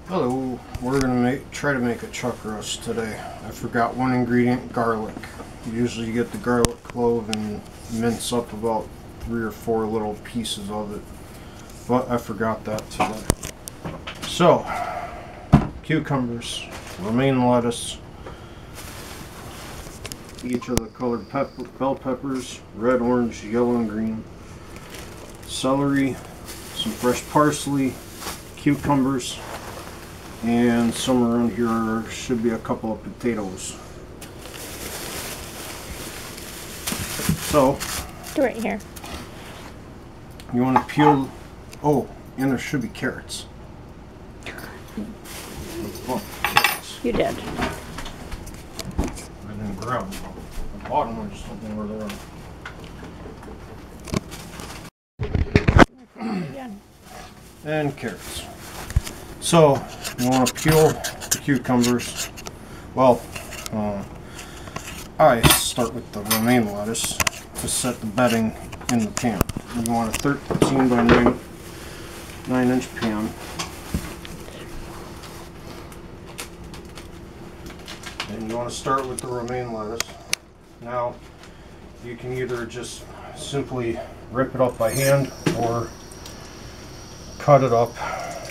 Hello, we're gonna try to make a chuck roast today. I forgot one ingredient, garlic. Usually you get the garlic clove and mince up about 3 or 4 little pieces of it, but I forgot that today. So, cucumbers, romaine lettuce, each of the colored bell peppers, red, orange, yellow, and green, celery, some fresh parsley, cucumbers, and somewhere around here should be a couple of potatoes. So, right here. You want to peel. Oh, and there should be carrots. Oh, carrots. You did. I didn't grab them. I bought them. I just don't know where they are. And carrots. So you want to peel the cucumbers. Well, I start with the romaine lettuce to set the bedding in the pan. You want a 13 by 9 inch pan. And you want to start with the romaine lettuce. Now, you can either just simply rip it up by hand or cut it up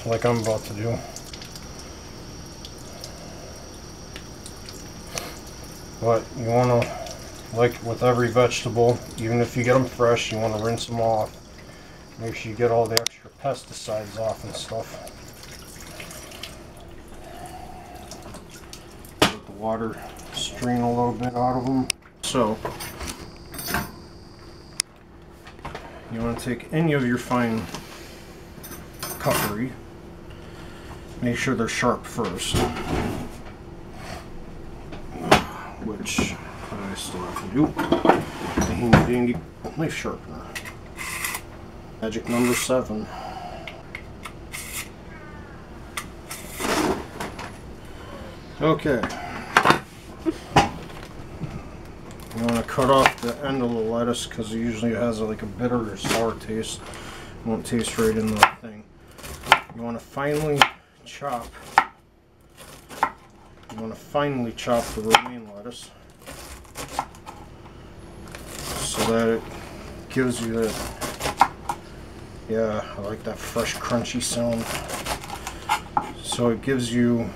like I'm about to do. But you want to, like with every vegetable, even if you get them fresh, you want to rinse them off. Make sure you get all the extra pesticides off and stuff. Let the water strain a little bit out of them. So, you want to take any of your fine cutlery. Make sure they're sharp first, which I still have to do. The handy dandy knife sharpener. Magic number 7. Okay. You want to cut off the end of the lettuce because it usually has like a bitter or sour taste. It won't taste right in the thing. You want to finely chop. You want to finely chop the romaine lettuce so that it gives you that. Yeah, I like that fresh, crunchy sound. So it gives you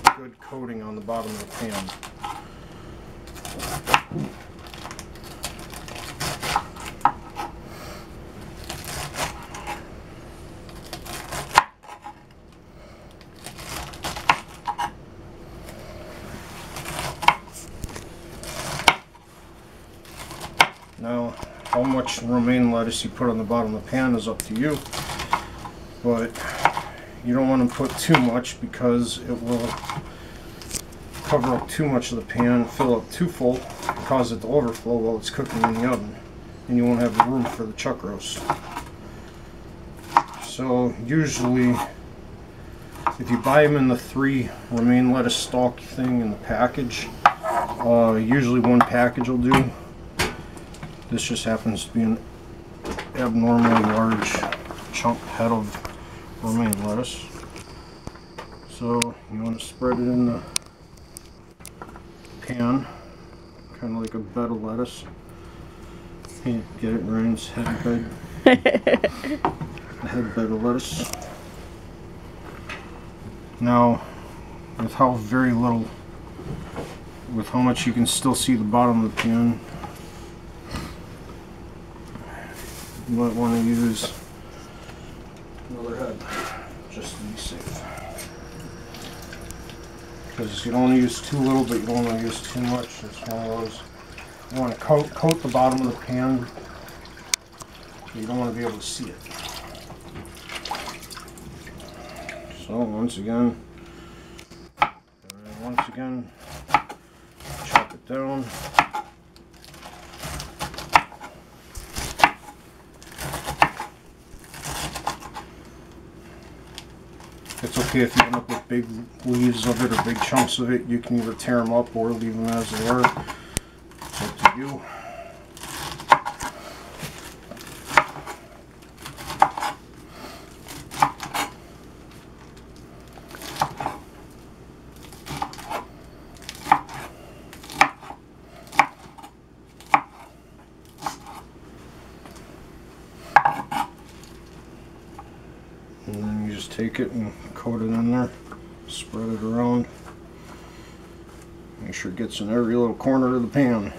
a good coating on the bottom of the pan. Now, how much romaine lettuce you put on the bottom of the pan is up to you, but you don't want to put too much because it will cover up too much of the pan, fill up too full, cause it to overflow while it's cooking in the oven, and you won't have the room for the chuck roast. So usually, if you buy them in the 3 romaine lettuce stalk thing in the package, usually 1 package will do. This just happens to be an abnormally large chunk head of romaine lettuce. So you want to spread it in the pan, kind of like a bed of lettuce. Can't get it, Ryan's head bed. A head bed of lettuce. Now, with how very little, with how much you can still see the bottom of the pan, you might want to use another head just to be safe. Because you don't want to use too little, but you don't want to use too much. It's one of those. You want to coat the bottom of the pan, but you don't want to be able to see it. So once again, chop it down. It's okay if you end up with big leaves of it or big chunks of it. You can either tear them up or leave them as they are. It's up to you. just take it and coat it in there, spread it around, make sure it gets in every little corner of the pan.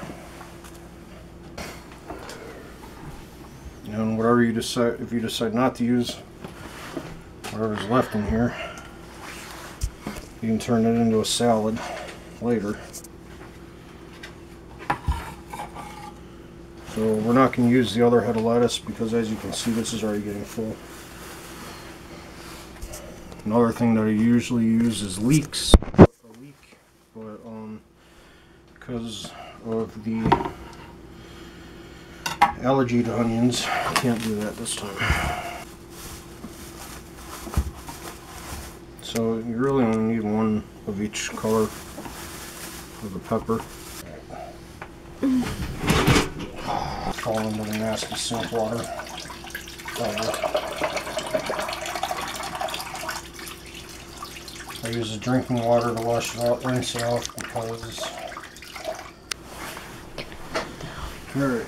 And whatever you decide, if you decide not to use whatever's left in here, you can turn it into a salad later. So we're not going to use the other head of lettuce because, as you can see, this is already getting full. Another thing that I usually use is leeks, but because of the allergy to onions, I can't do that this time. So you really only need one of each color of the pepper. Fall into the nasty sink water. I use the drinking water to wash it out, rinse it off because. Alright.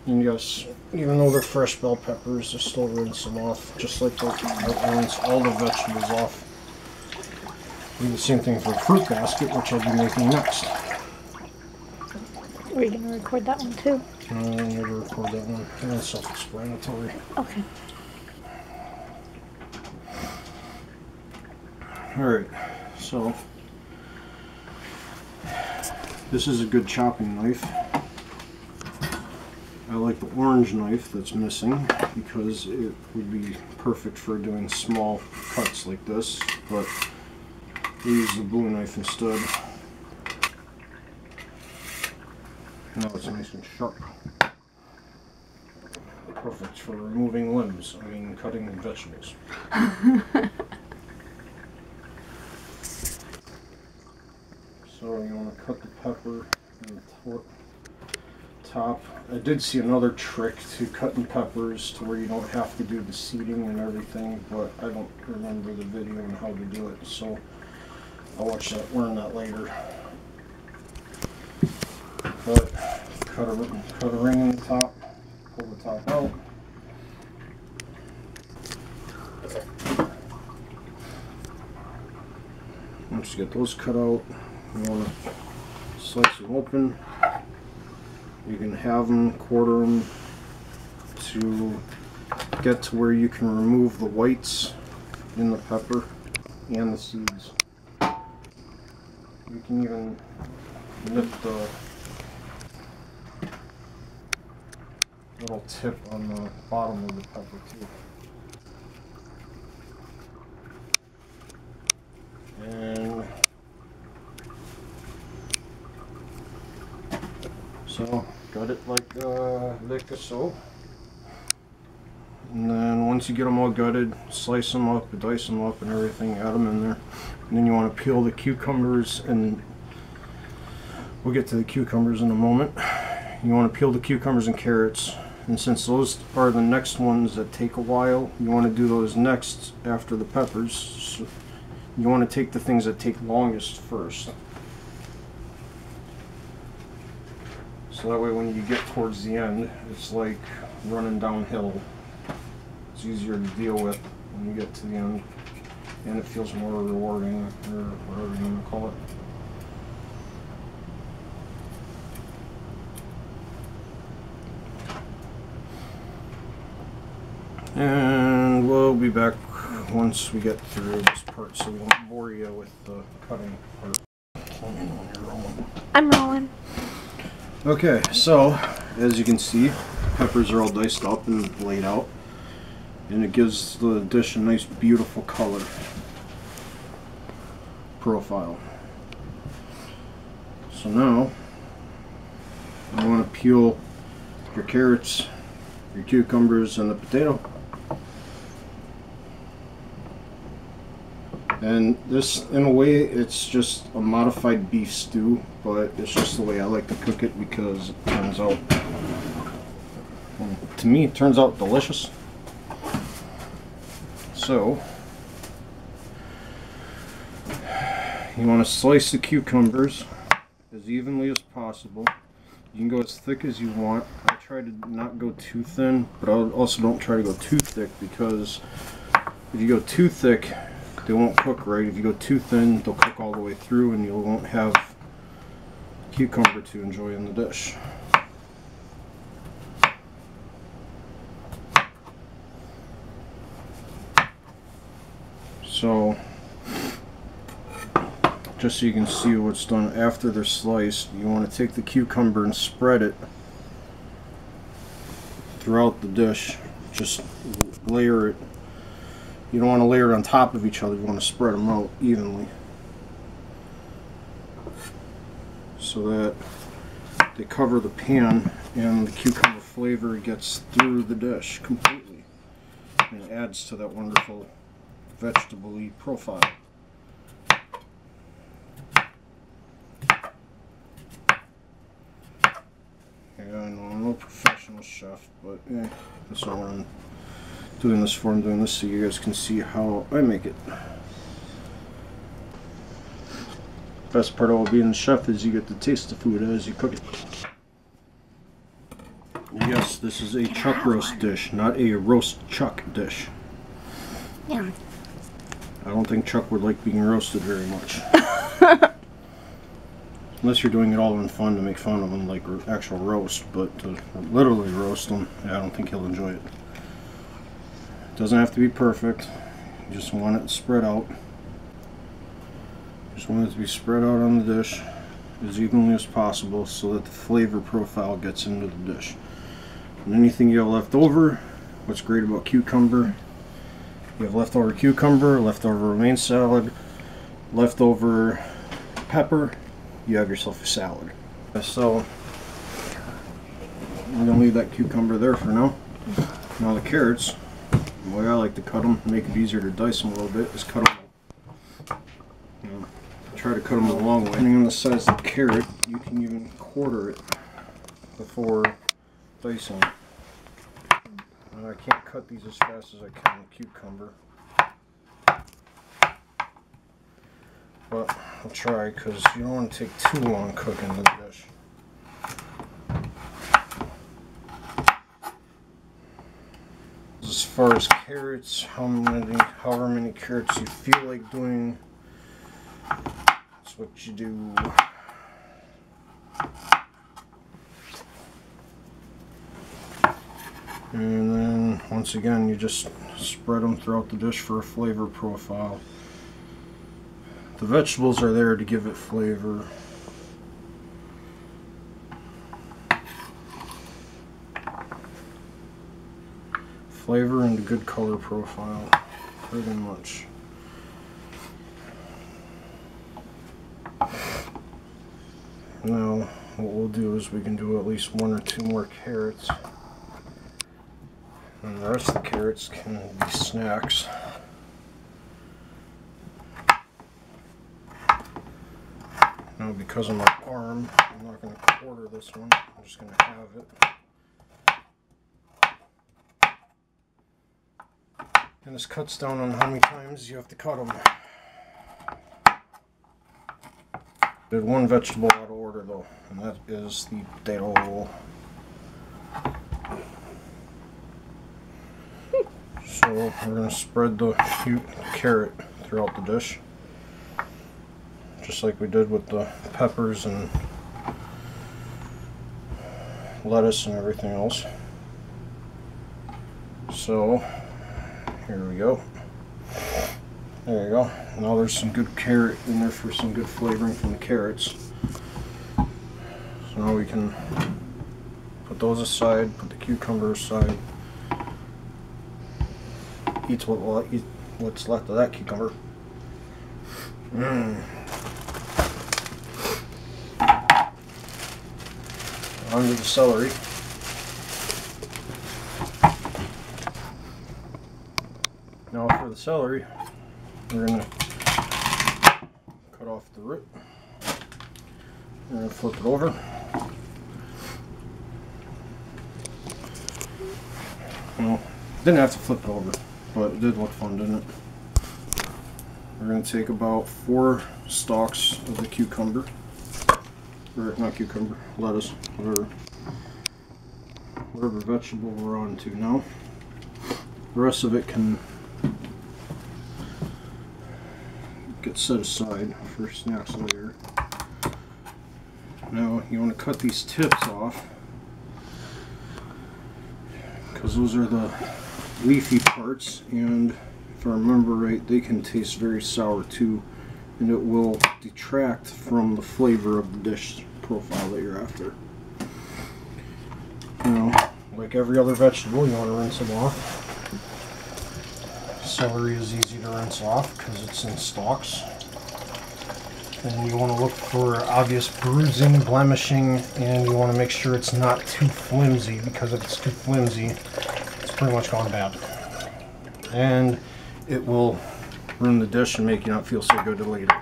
And yes, even though they're fresh bell peppers, I still rinse them off, just like I rinse all the vegetables off. Do the same thing for the fruit basket, which I'll be making next. Are you going to record that one too? No, I never record that one. That's self-explanatory. Okay. Alright, so this is a good chopping knife. I like the orange knife that's missing because it would be perfect for doing small cuts like this, but we use the blue knife instead. Now it's nice and sharp. Perfect for removing limbs, I mean cutting vegetables. So you want to cut the pepper in the top. I did see another trick to cutting peppers to where you don't have to do the seeding and everything, but I don't remember the video on how to do it, so I'll learn that later. But cut a ring in the top, pull the top out. Once you get those cut out, you want to slice them open. You can have them, quarter them to get to where you can remove the whites in the pepper and the seeds. You can even nip the little tip on the bottom of the pepper too. And so got it like so. And then once you get them all gutted, slice them up, dice them up and everything, add them in there. And then you want to peel the cucumbers, and we'll get to the cucumbers in a moment. You want to peel the cucumbers and carrots, and since those are the next ones that take a while, you want to do those next after the peppers. So you want to take the things that take longest first. So that way when you get towards the end, it's like running downhill. It's easier to deal with when you get to the end, and it feels more rewarding, or whatever you want to call it. And we'll be back once we get through this part, so we won't bore you with the cutting part. I'm rolling. Okay, so as you can see, peppers are all diced up and laid out, and it gives the dish a nice beautiful color profile. So now you want to peel your carrots, your cucumbers, and the potato. And this, in a way, it's just a modified beef stew, but it's just the way I like to cook it because it turns out, to me, it turns out delicious. So, you want to slice the cucumbers as evenly as possible. You can go as thick as you want. I try to not go too thin, but I also don't try to go too thick, because if you go too thick, they won't cook right. If you go too thin, they'll cook all the way through and you won't have cucumber to enjoy in the dish. So, just so you can see what's done after they're sliced, you want to take the cucumber and spread it throughout the dish. Just layer it. You don't want to layer it on top of each other, you want to spread them out evenly, so that they cover the pan and the cucumber flavor gets through the dish completely, and it adds to that wonderful vegetable-y profile. Yeah, I know I'm no professional chef, but that's not what I'm doing this for. I'm doing this so you guys can see how I make it. Best part of being a chef is you get to taste the food as you cook it. Yes, this is a chuck roast dish, not a roast chuck dish. Yeah. I don't think Chuck would like being roasted very much. Unless you're doing it all in fun to make fun of him, like actual roast, but to literally roast him, I don't think he'll enjoy it. It doesn't have to be perfect. You just want it spread out. Just want it to be spread out on the dish as evenly as possible so that the flavor profile gets into the dish. And anything you have left over, what's great about cucumber, you have leftover cucumber, leftover romaine salad, leftover pepper, you have yourself a salad. So I'm going to leave that cucumber there for now. Now the carrots, the way I like to cut them, make it easier to dice them a little bit, is cut them. Try to cut them a long way. Depending on the size of the carrot, you can even quarter it before dicing. I can't cut these as fast as I can with cucumber, but I'll try, because you don't want to take too long cooking the dish. As far as carrots, however many carrots you feel like doing, that's what you do. And then, once again, you just spread them throughout the dish for a flavor profile. The vegetables are there to give it flavor. Flavor and a good color profile, pretty much. Now, what we'll do is we can do at least 1 or 2 more carrots. And the rest of the carrots can be snacks. Now, because of my arm, I'm not going to quarter this one. I'm just going to have it. And this cuts down on how many times you have to cut them. Did one vegetable out of order though, and that is the potato. So we're going to spread the carrot throughout the dish, just like we did with the peppers and lettuce and everything else. So here we go. There you go. Now there's some good carrot in there for some good flavoring from the carrots. So now we can put those aside, put the cucumber aside. Eat what's left of that cucumber. On to the celery. Now for the celery, we're going to cut off the root. We're going to flip it over. Well, didn't have to flip it over, but it did look fun, didn't it? We're going to take about 4 stalks of the cucumber, or not cucumber, lettuce, whatever. whatever vegetable we're on to now. The rest of it can get set aside for snacks later. Now you want to cut these tips off, because those are the leafy parts, and if I remember right, they can taste very sour too, and it will detract from the flavor of the dish profile that you're after. You know, like every other vegetable, you want to rinse them off. Celery is easy to rinse off because it's in stalks. And you want to look for obvious bruising, blemishing, and you want to make sure it's not too flimsy, because if it's too flimsy, it's pretty much gone bad. And it will ruin the dish and make you not feel so good later.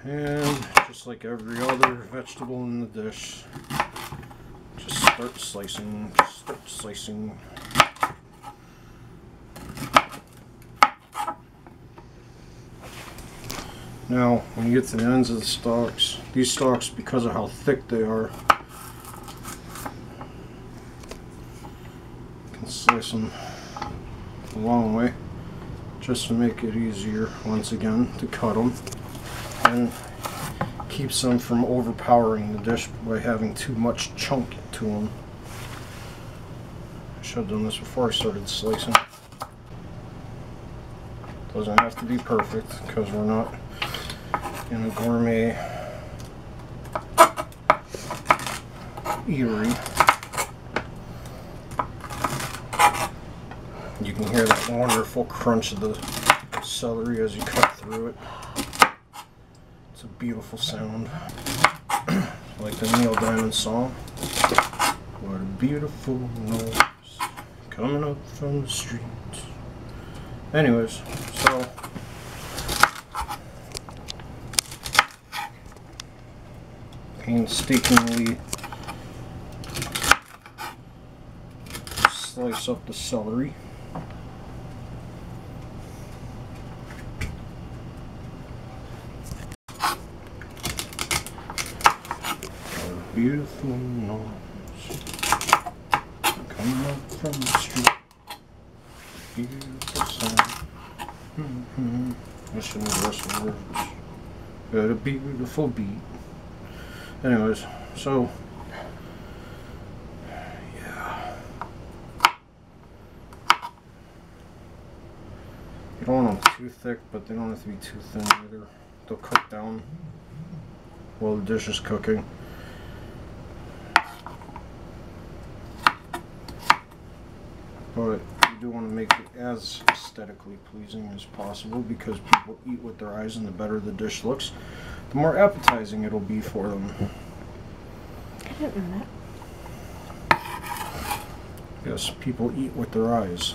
And just like every other vegetable in the dish, just start slicing, Now, when you get to the ends of the stalks, these stalks, because of how thick they are, you can slice them a long way, just to make it easier, once again, to cut them, and keeps them from overpowering the dish by having too much chunk to them. I should have done this before I started slicing. Doesn't have to be perfect, because we're not in a gourmet eatery. You can hear that wonderful crunch of the celery as you cut through it. It's a beautiful sound. Like the Neil Diamond song. What a beautiful noise coming up from the street. Anyways, so painstakingly slice up the celery. Beautiful noise coming up from the street. Beautiful sound. I shouldn't have rushed the words. Got a beautiful beat. Anyways, so yeah, you don't want them too thick, but they don't have to be too thin either. They'll cook down while the dish is cooking. But you do want to make it as aesthetically pleasing as possible, because people eat with their eyes, and the better the dish looks, the more appetizing it'll be for them. I didn't know that. Yes, people eat with their eyes.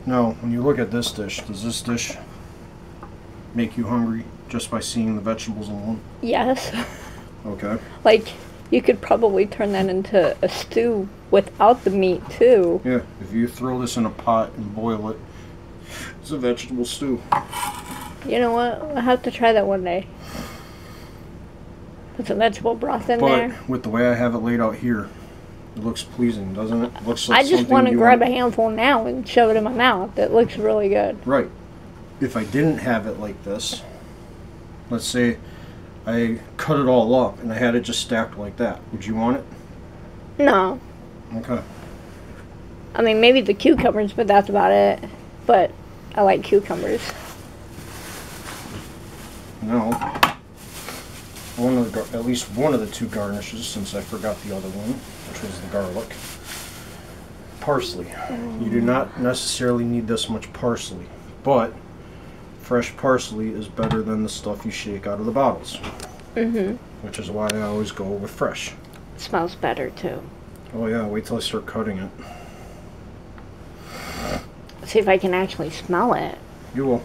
Now, when you look at this dish, does this dish make you hungry just by seeing the vegetables alone? Yes. Okay. Like, you could probably turn that into a stew without the meat, too. Yeah, if you throw this in a pot and boil it, it's a vegetable stew. You know what? I'll have to try that one day. Put some vegetable broth in there. But with the way I have it laid out here, it looks pleasing, doesn't it? Looks like I just want to grab a handful now and shove it in my mouth. It looks really good. Right. If I didn't have it like this, let's say I cut it all up and I had it just stacked like that, would you want it? No. Okay. I mean, maybe the cucumbers, but that's about it. But I like cucumbers. No. At least one of the two garnishes, since I forgot the other one, which was the garlic. Parsley. You do not necessarily need this much parsley, but fresh parsley is better than the stuff you shake out of the bottles. Which is why I always go with fresh. It smells better, too. Oh yeah, wait till I start cutting it. See if I can actually smell it. You will.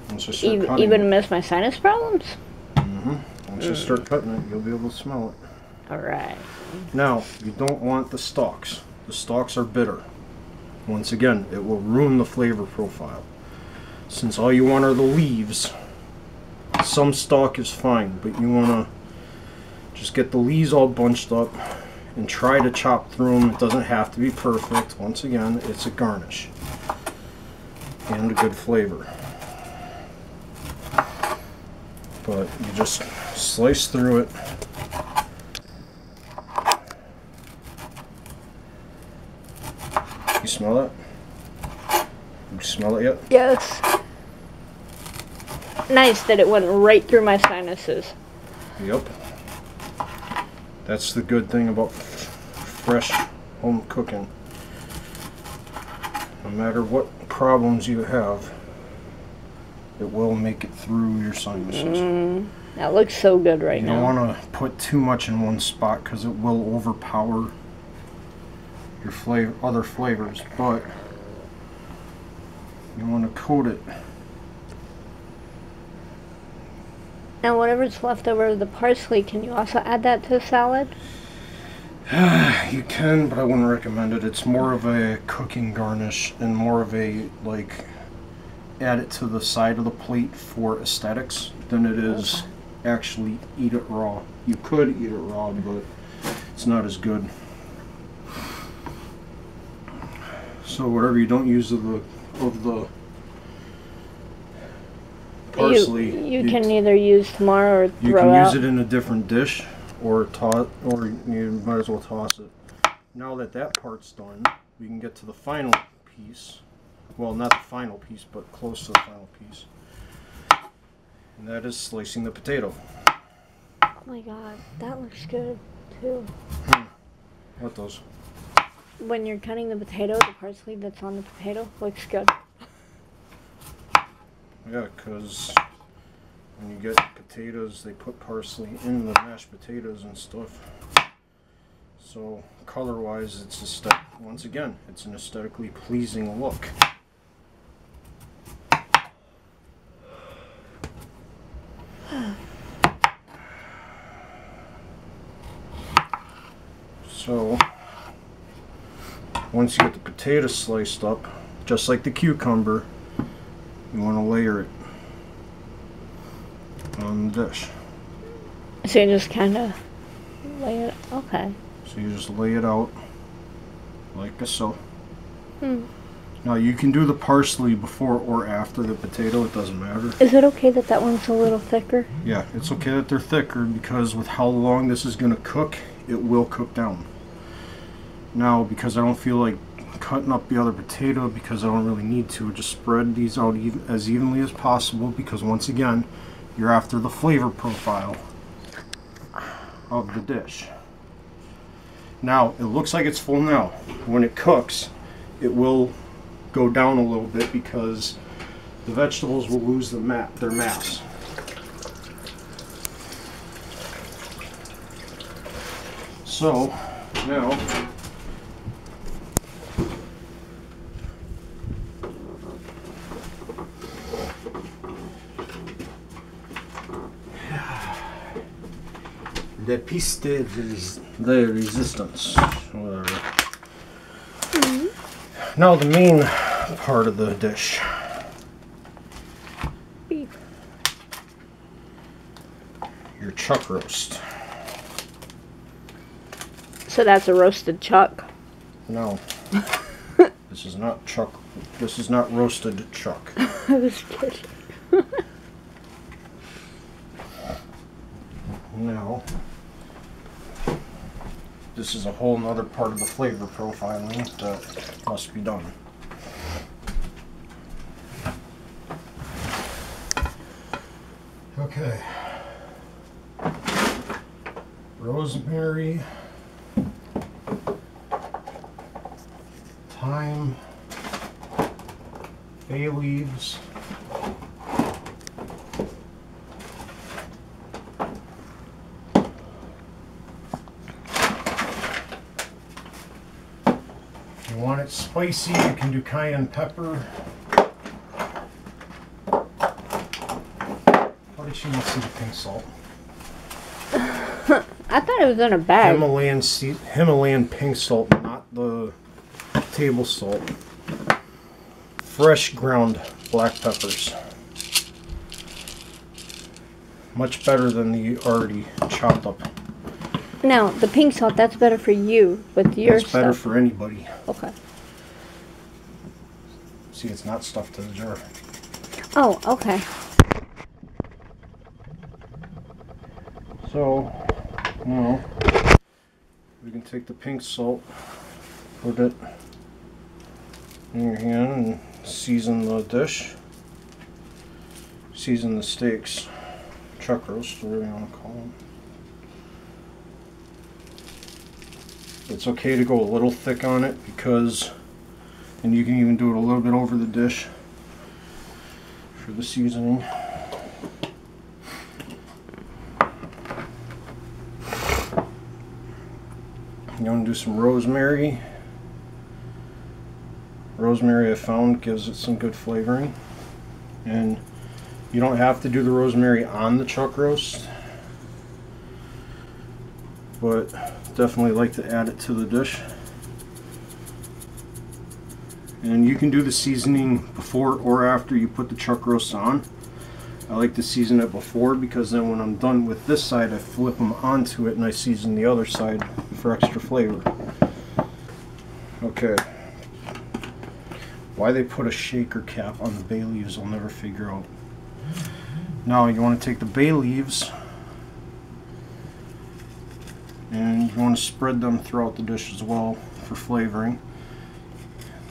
Once I start cutting even it. amidst my sinus problems? Once you start cutting it, you'll be able to smell it. Alright. Now, you don't want the stalks. The stalks are bitter. Once again, it will ruin the flavor profile. Since all you want are the leaves, some stalk is fine, but you want to Just get the leaves all bunched up and try to chop through them. It doesn't have to be perfect. Once again, it's a garnish and a good flavor. But you just slice through it. You smell that? You smell it yet? Yes. Nice that it went right through my sinuses. Yep. That's the good thing about fresh home cooking. No matter what problems you have, it will make it through your sinuses. That looks so good right now. You don't want to put too much in one spot because it will overpower your other flavors, but you want to coat it. Now whatever's left over of the parsley, can you also add that to the salad? You can, but I wouldn't recommend it. It's more of a cooking garnish and more of a, like, add it to the side of the plate for aesthetics than it is actually eat it raw. You could eat it raw, but it's not as good. So whatever you don't use of the parsley, you can either use tomorrow or throw out. You can use it in a different dish, or you might as well toss it. Now that that part's done, we can get to the final piece. Well, not the final piece, but close to the final piece. And that is slicing the potato. Oh my god, that looks good too. What does? When you're cutting the potato, the parsley that's on the potato looks good. Yeah, because when you get potatoes, they put parsley in the mashed potatoes and stuff. So color-wise, it's once again, it's an aesthetically pleasing look. So once you get the potato sliced up, just like the cucumber, you want to layer it on the dish. So you just kind of lay it, okay. So you just lay it out like so. Now you can do the parsley before or after the potato, it doesn't matter. Is it okay that that one's a little thicker? Yeah, it's okay that they're thicker because with how long this is going to cook, it will cook down. Now, because I don't feel like cutting up the other potato because I don't really need to, just spread these out as evenly as possible because once again, you're after the flavor profile of the dish. Now, it looks like it's full now. When it cooks, it will go down a little bit because the vegetables will lose their mass. So, now, the piece de resistance, whatever. Now the main part of the dish. Beef. Your chuck roast. So that's a roasted chuck? No. This is not chuck. This is not roasted chuck. I was kidding. Now, this is a whole nother part of the flavor profiling that must be done. Okay. Rosemary, thyme, bay leaves, if you want it spicy, you can do cayenne pepper. How did she not see the pink salt? I thought it was in a bag. Himalayan pink salt, not the table salt. Fresh ground black peppers. Much better than the already chopped up Now, the pink salt, that's better for you with your It's better stuff. for anybody. Okay. See, it's not stuffed to the jar. Oh, okay. So, now, we can take the pink salt, put it in your hand, and season the dish. Season the steaks. Chuck roast, whatever you want to call them. It's okay to go a little thick on it because, and you can even do it a little bit over the dish for the seasoning. You want to do some rosemary. Rosemary, I found, gives it some good flavoring. And you don't have to do the rosemary on the chuck roast, but definitely like to add it to the dish. And you can do the seasoning before or after you put the chuck roast on. I like to season it before because then when I'm done with this side, I flip them onto it and I season the other side for extra flavor. Okay. Why they put a shaker cap on the bay leaves, I'll never figure out. Now you want to take the bay leaves and you want to spread them throughout the dish as well for flavoring.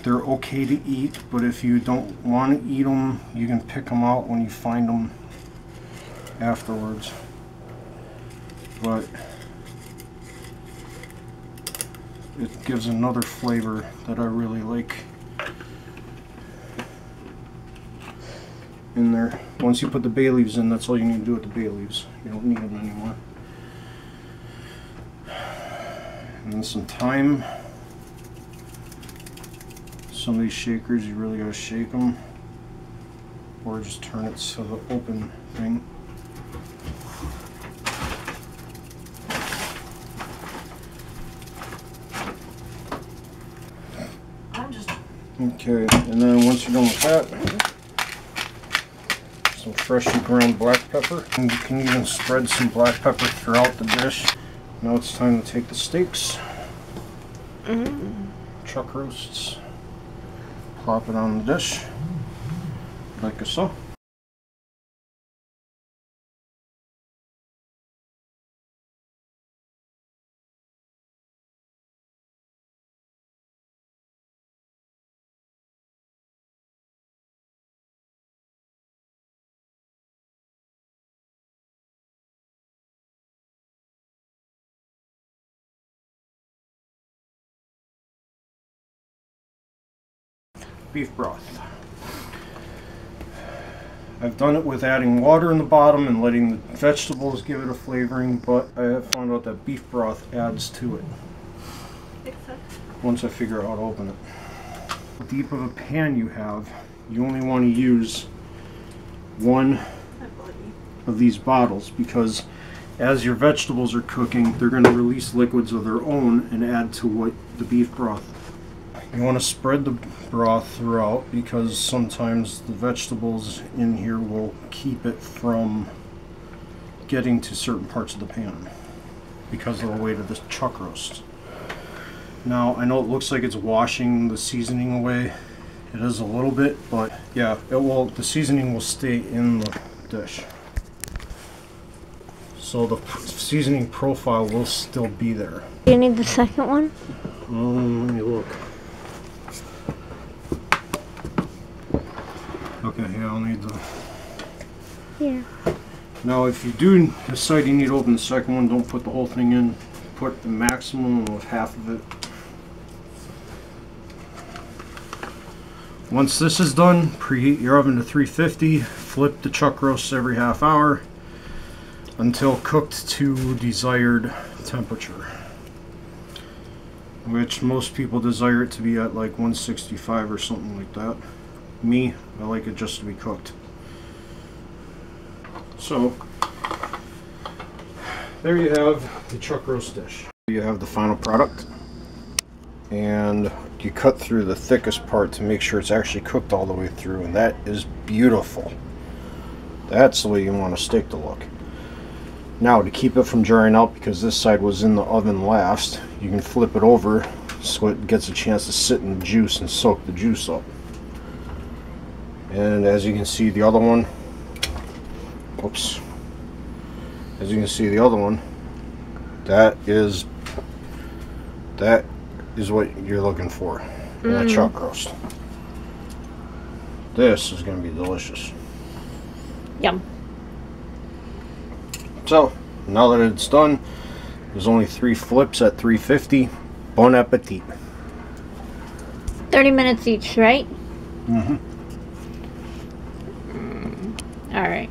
They're okay to eat, but if you don't want to eat them, you can pick them out when you find them afterwards. But it gives another flavor that I really like in there. Once you put the bay leaves in, that's all you need to do with the bay leaves. You don't need them anymore. And then some thyme. Some of these shakers, you really gotta shake them, or just turn it to the open thing. Okay, and then once you're done with that, some freshly ground black pepper. And you can even spread some black pepper throughout the dish. Now it's time to take the steaks, chuck roasts, plop it on the dish, like so. Beef broth. I've done it with adding water in the bottom and letting the vegetables give it a flavoring, but I have found out that beef broth adds to it once I figure out how to open it. How deep of a pan you have, you only want to use one of these bottles because as your vegetables are cooking, they're going to release liquids of their own and add to what the beef broth. You want to spread the broth throughout because sometimes the vegetables in here will keep it from getting to certain parts of the pan because of the weight of the chuck roast. Now I know it looks like it's washing the seasoning away. It is a little bit, but yeah, it will. The seasoning will stay in the dish, so the seasoning profile will still be there. Do you need the second one? Let me look. Okay, yeah, I'll need the... Here. Now, if you do decide you need to open the second one, don't put the whole thing in. Put the maximum of half of it. Once this is done, preheat your oven to 350. Flip the chuck roasts every half hour until cooked to desired temperature, which most people desire it to be at like 165 or something like that. Me, I like it just to be cooked. So, there you have the chuck roast dish. You have the final product, and you cut through the thickest part to make sure it's actually cooked all the way through, and that is beautiful. That's the way you want a steak to look. Now, to keep it from drying out, because this side was in the oven last, you can flip it over so it gets a chance to sit in the juice and soak the juice up. And as you can see, the other one, whoops, as you can see, the other one, that is what you're looking for in a chuck roast. This is going to be delicious. Yum. So, now that it's done, there's only 3 flips at 350. Bon appetit. 30 minutes each, right? Mm-hmm. All right.